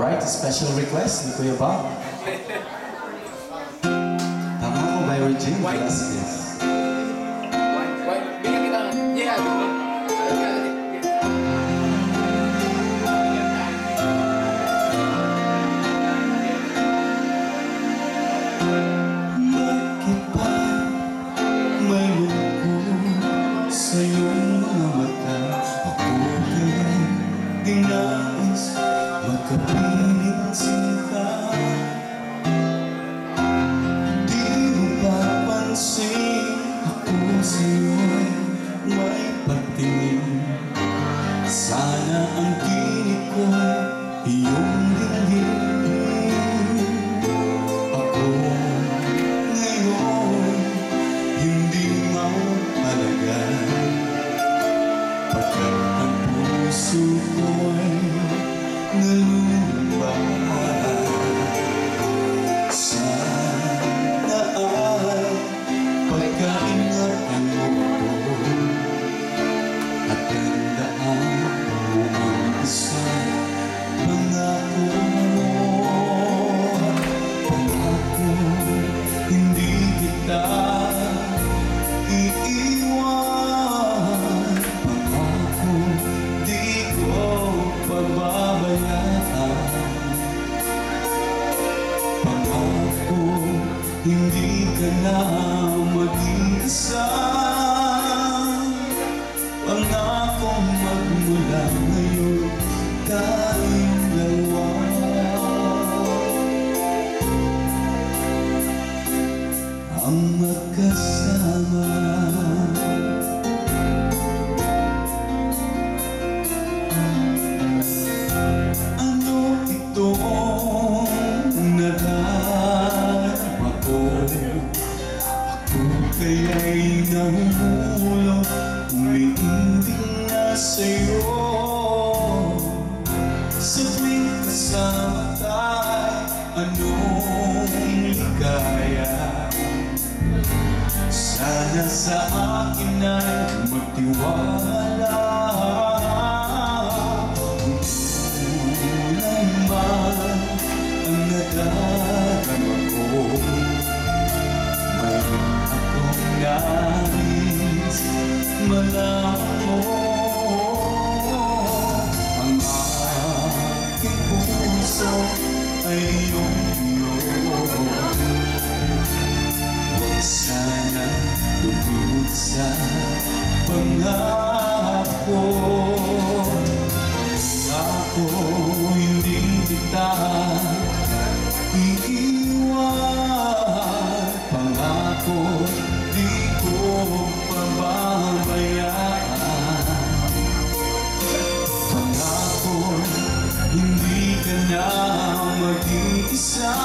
Alright, special request ni Kuya Bob. Tama ko by Regine Velasquez. Bigyan kita. Yeah. Bakit ba may lungkot sa iyong mga mata? Ako kaya'y dinais magkapiling sinta. Di mo ba pansin ako sa'yo'y may pagtingin? Sana ang tinig ko'y iyong dinggin. Ako ngayon hindi mahalaga, pagkat ang puso ko'y nalulumbay. Sana ay pagkaingatan mo ko at tandaan mo ang isang pangako mo. Pangako hindi kita iiwan. Pangako di ko pababayaan. Pangako hindi ka na mag-iisa. Pangakong magmula ngayon tayong dalawa. Ang magkasama. Ano itong nadarama ko? Ako kaya'y nahulog, umiindig na sa'yo. Sa tuwing kasama tayo, anong ligaya? Sana sa akin ay magtiwala. Tunay man ang nadarama ko, mayroon akong nais malaman mo. Ang aking puso ay iyong huwag sana lubog sa pangako. Ako hindi kita iiwan. Pangako di ko pababayaan. Pangako hindi ka na mag-iisa.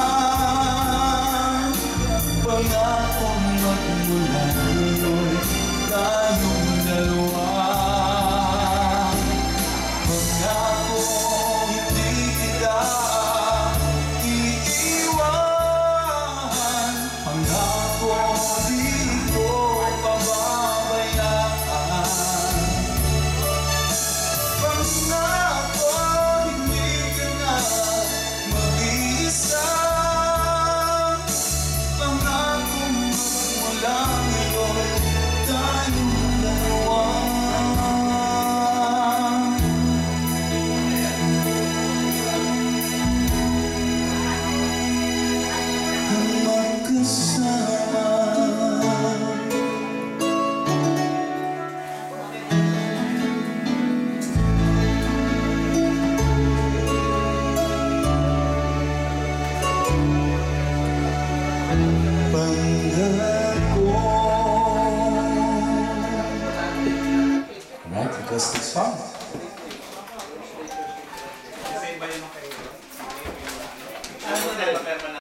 Pangakong magmula ngayon tayong dalawa. Pangako hindi kita iiwan. Pangako di ko pababayaan. Pangako hindi ka na mag-iisa. Pangakong magmula ngayon tayong dalawa. Ang magkasama. Pangako. Alright, because this song